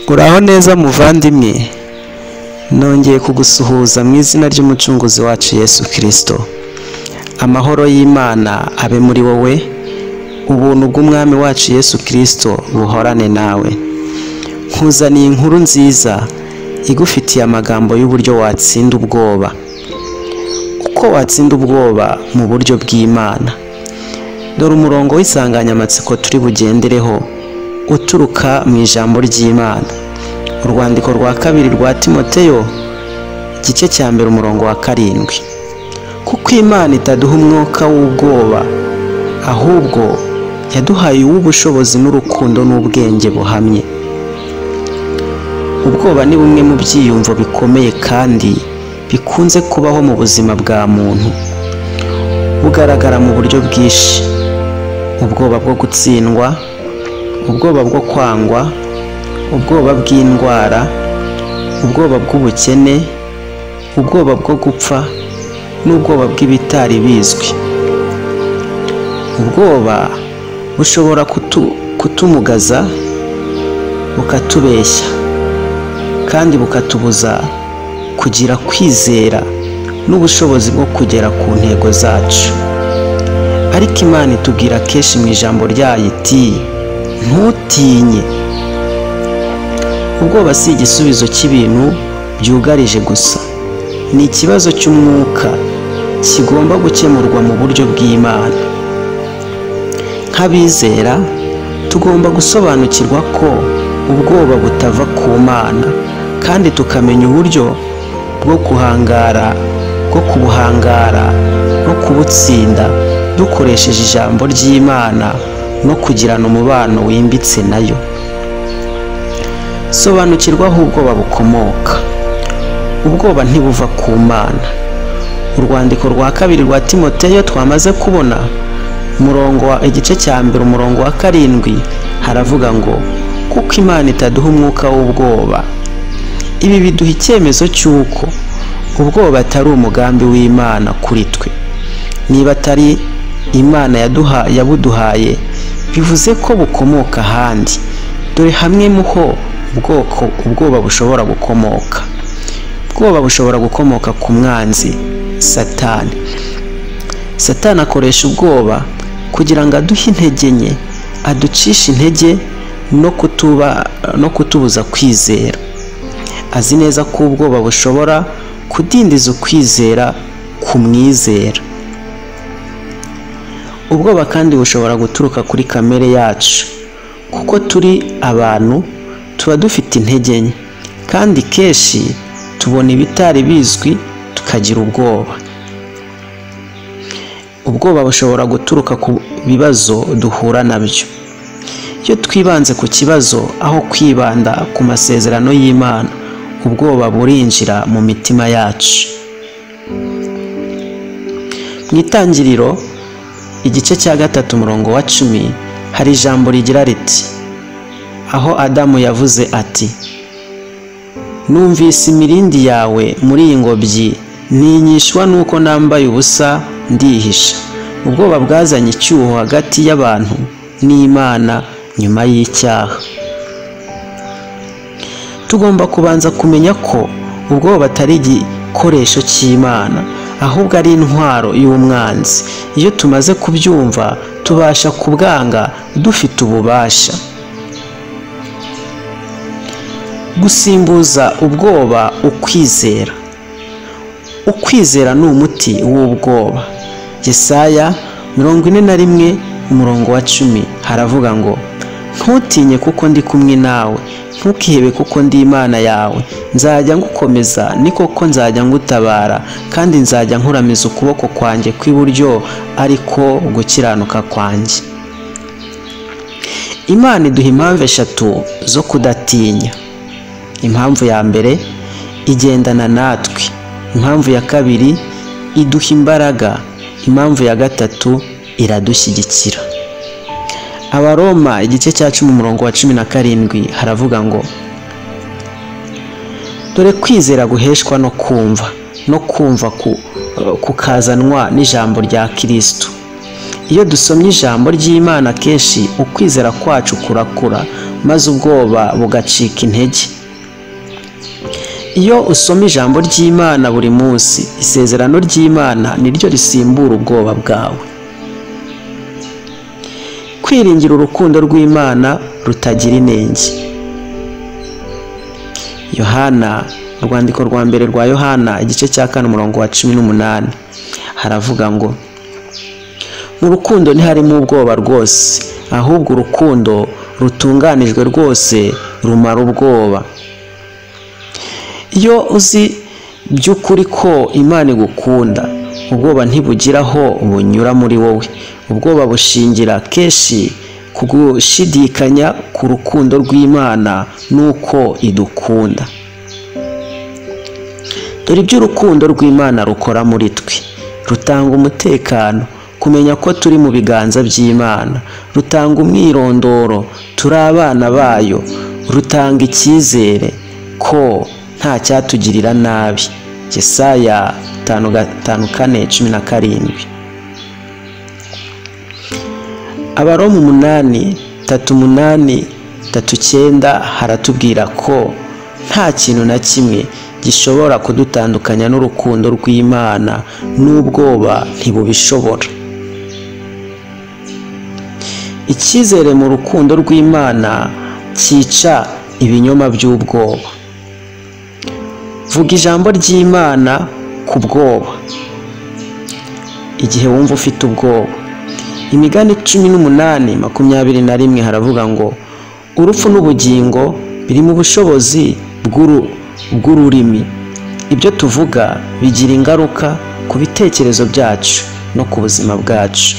Uraho neza muvandimwe, nongeye kugusuhuza mu izina ry'umucunguzi wacu Yesu Kristo. Amahoro y'Imana abe muri wowe, ubuntu bw'umwami wacu Yesu Kristo buhorane nawe. Nkuzaniye inkuru nziza igufitiye amagambo y'uburyo watsinda ubwoba. Uko watsinda ubwoba mu buryo bw'Imana. Dore umurongo w'isanganyamatsiko turi bugendereho uturuka mu ijambo ry'Imana. Urwandiko rwa kabiri rwa Timoteyo, igice cya mbere umurongo wa 7. Kuko Imana itaduha umwuka w'ubwoba, ahubwo yaduhaye uw'ubushobozi n'urukundo n'ubwenge buhamye. Ubwoba ni bumwe mu byiyumvo bikomeye kandi bikunze kubaho mu buzima bwa muntu. Bugaragara mu buryo bwinshi: ubwoba bwo gutsindwa, ubwoba bwo kwangwa, ubwoba bw'indwara, ubwoba bw'ubukene, ubwoba bwo gupfa, n'ubwoba bw'ibitari bizwi. Ubwoba bushobora kutumugaza, bukatubeshya, kandi bukatubuza kugira kwizera n'ubushobozi bwo kugera ku ntego zacu. Ariko Imana itubwira kenshi mu ijambo ryayo iti: ntutinye. Ubwoba si igisubizo cy'ibintu byugarije gusa, ni ikibazo cy'umwuka kigomba gukemurwa mu buryo bw'Imana. Nk'abizera tugomba gusobanukirwa ko ubwoba butava ku Mana, kandi tukamenya uburyo bwo kubuhangara no kubutsinda dukoresheje ijambo ry'Imana no kugirana umubano wimbitse nayo. Sobanukirwa aho ubwoba bukomoka. Ubwoba ntibuva ku Mana. Urwandiko rwa kabiri rwa Timoteyo twamaze kubona, igice cya mbere umurongo wa 7, haravuga ngo: kuko Imana itaduha umwuka w'ubwoba. Ibi biduha icyemezo cy'uko ubwoba atari umugambi w'Imana kuri twe. Niba atari Imana yabuduhaye, bivuze ko bukomoka ahandi. Dore hamwe muho ubwoba bushobora gukomoka. Ubwoba bushobora gukomoka ku mwanzi Satani. Satani akoresha ubwoba kugira ngo aduhe intege nke, aducishe intege no kutubuza kwizera. Azi neza ko ubwoba bushobora kudindiza ukwizera kumwizera. Ubwoba kandi bushobora guturuka kuri kamere yacu, kuko turi abantu tuba dufite intege nke, kandi kenshi tubona ibitari bizwi tukagira ubwoba. Ubwoba bushobora guturuka ku bibazo duhura nabyo. Iyo twibanze ku kibazo aho kwibanda ku masezerano y'Imana, ubwoba burinjira mu mitima yacu. Mu Itangiriro igice cya 3 umurongo wa 10 hari ijambo rigira riti: aho Adamu yavuze ati: numvise imirindi yawe muri iyi ngobyi, ntinyishwa nuko nambaye ubusa ndihisha. Ubwoba bwazanye icyuho hagati y'abantu n'Imana nyuma y'icyaha. Tugomba kubanza kumenya ko ubwoba atari igikoresho cy'Imana, ahubwo ari intwaro y'umwanzi. Iyo tumaze kubyumva, tubasha kubwanga dufite ububasha. Gusimbuza ubwoba ukwizera. Ukwizera ni umuti w'ubwoba. Yesaya 41 umurongo wa 10 haravuga ngo: ntutinye kuko ndi kumwe nawe, ntukihebe kuko ndi Imana yawe. Nzajya ngukomeza, ni koko nzajya ngutabara, kandi nzajya nkuramiza ukuboko kwanjye kw'iburyo, ariko gukiranuka kwanjye. Imana iduha impamvu 3 zo kudatinya. Impamvu ya mbere, igendana natwe. Impamvu ya kabiri, iduha imbaraga. Impamvu ya gatatu, iradushyigikira. Abaroma igice cya 10 umurongo wa 17 haravuga ngo: dore kwizera guheshwa no kumva kukazanwa n'ijambo rya Kristo. Iyo dusomye ijambo ry'Imana kenshi, ukwizera kwacu kurakura, maze ubwoba bugacika intege. Iyo usoma ijambo ry'Imana buri munsi, isezerano ry'Imana niryo risimbura ubwoba bwawe. Kwiringira urukundo rw'Imana rutagira inenge. Yohana, urwandiko rwa mbere rwa Yohana igice cya 4 umurongo wa 18 haravuga ngo, mu rukundo ntiharimo ubwoba rwose, ahubwo urukundo rutunganijwe rwose rumara ubwoba. Iyo uzi by'ukuri ko Imana igukunda, ubwoba ntibugiraho bunyura muri wowe. Ubwoba bushingira kenshi ku gushidikanya ku rukundo rw'Imana nuko idukunda. Dore ibyo urukundo rw'Imana rukora muri twe: rutanga umutekano, kumenya ko turi mu biganza by'Imana; rutanga umwirondoro, turi abana bayo; rutanga icyizere ko nta cyatugirira nabi. Yesaya 5:4-17. Abaroma 8:3-8-9 haratubwira ko nta kintu na kimwe gishobora kudutandukanya n'urukundo rw'Imana, n'ubwoba ntibubishobora. Icyizere mu rukundo rw'Imana cyica ibinyoma by'ubwoba. Vuga ijambo ry'Imana ku bwoba igihe wumva ufite ubwoba. Imigani 18:21 haravuga ngo, urupfu n'ubugingo biri mu bushobozi bw'ururimi. Ibyo tuvuga bigira ingaruka ku bitekerezo byacu no ku buzima bwacu.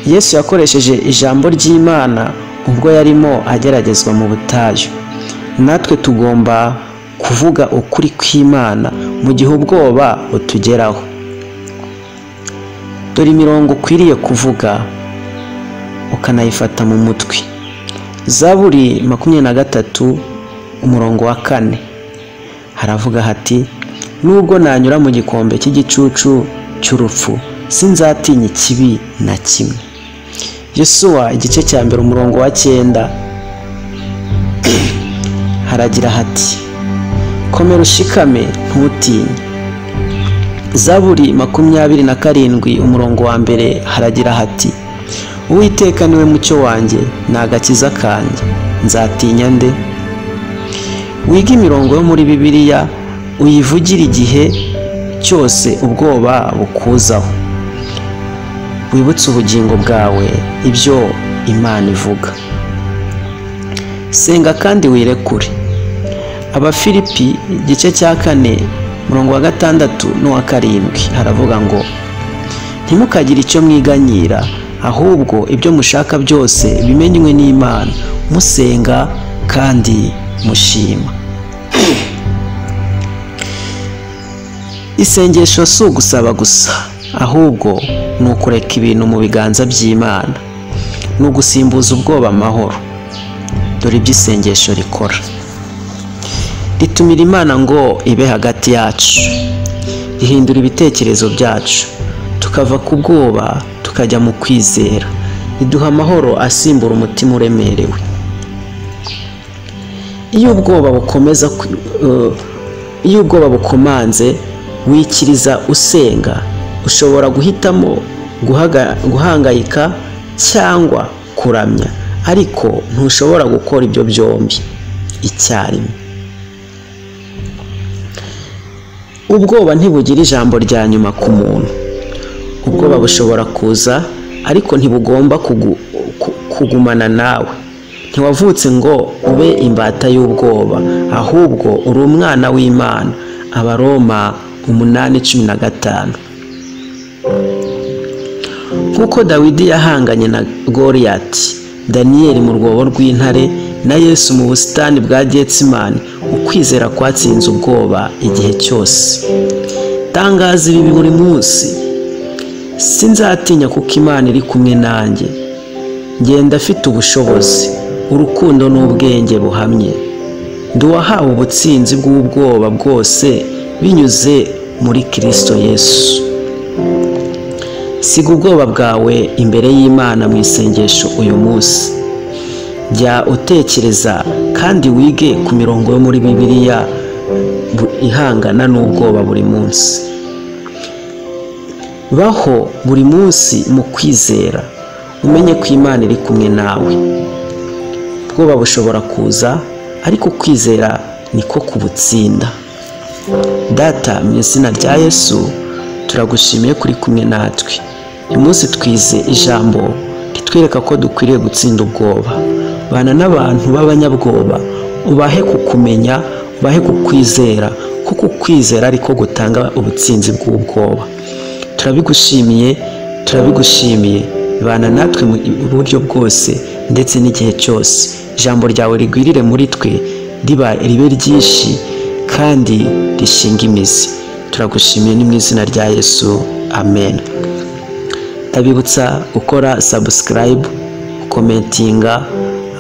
Yesu yakoresheje ijambo ry'Imana ubwo yarimo ageragezwa mu butayu. Natwe tugomba kuvuga ukuri kw'Imana mu gihe ubwoba butugeraho. Dore imirongo ukwiriye kuvuga ukanayifata mu mutwe. Zaburi 23 umurongo wa 4 haravuga hati, nubwo nanyura mu gikombe cy'igicucu cy'urupfu, sinzatinya ikibi na kimwe. Yosuwa igice cya 1 umurongo wa 9 haragira hati, komera ushikame ntutinye. Zaburi 27 umurongo wa 1 haragira hati, Uwiteka niwe mucyo wanjye n'agakiza kanjye, nzatinya nde? Wiga imirongo yo muri Bibiliya uyivugira igihe cyose ubwoba bukuzaho. Wibutse ubugingo bwawe ibyo Imana ivuga. Senga kandi wirekure. Abafilipi igice cya 4 umurongo wa 6 n'uwa 7 haravuga ngo, ntimukagire icyo mwiganyira, ahubwo ibyo mushaka byose bimenywe n'Imana, musenga kandi mushima. Isengesho si ugusaba gusa, ahubwo ni ukureka ibintu mu biganza by'Imana, ni ugusimbuza ubwoba amahoro. Dore ibyo isengesho rikora: ritumira Imana ngo ibe hagati yacu, rihindura ibitekerezo byacu, tukava ku bwoba tukajya mu kwizera, riduha amahoro asimbura umutima uremerewe. Iyo ubwoba bukomanze, wikiriza usenga. Ushobora guhitamo guhangayika cyangwa kuramya, ariko ntushobora gukora ibyo byombi icyarimwe. Ubwoba ntibugira ijambo rya nyuma ku muntu. Ubwoba bushobora kuza, ariko ntibugomba kugumana nawe. Ntiwavutse ngo ube imbata y'ubwoba, ahubwo uri umwana w'Imana. Abaroma 8:15. Nk'uko Dawidi yahanganye na Goliyati, Daniyeli mu rwobo rw'intare, na Yesu mu busitani bwa Getsimani, ukwizera kwatsinze ubwoba igihe cyose. Tangaza ibi buri munsi: sinzatinya kuko Imana iri kumwe nanjye. Ngenda afite ubushobozi, urukundo n'ubwenge buhamye. Nduwahawe ubutsinzi bw'ubwoba bwose binyuze muri Kristo Yesu. siga ubwoba bwawe imbere y'Imana mu isengesho uyu munsi. Jya utekereza kandi wige ku mirongo yo muri Bibiliya ihangana n'ubwoba buri munsi. Baho buri munsi mu kwizera, umenye ko Imana iri kumwe nawe. Ubwoba bushobora kuza, ariko kwizera niko kubutsinda. Data, mu izina rya Yesu turagushimiye kuri kumwe natwe. Uyu munsi twize ijambo ritwereka ko dukwiriye gutsinda ubwoba. Bana n'abantu b'abanyabwoba, ubahe kukumenya, ubahe kukwizera, kuko kwizera ariko gutanga ubutsinzi bw'ubwoba. Turabigushimiye. Bana natwe mu buryo bwose ndetse n'igihe cyose. Ijambo ryawe rigwirire muri twe, ribe ryinshi kandi rishinga imizi. Turagushimiye ni mu izina rya Yesu, amen. Ndabibutsa gukora subscribe, komentinga,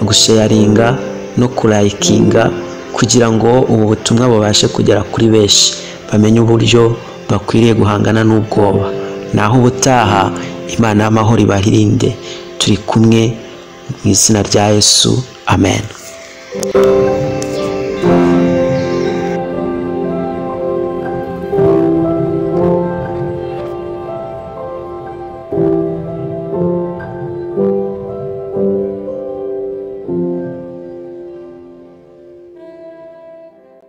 gusharinga no kulayikinga, kugira ngo ubu butumwa bubashe kugera kuri benshi, bamenye uburyo bakwiriye guhangana n'ubwoba. Naho ubutaha, Imana y'amahoro ibarinde. Turi kumwe mu izina rya Yesu, amen.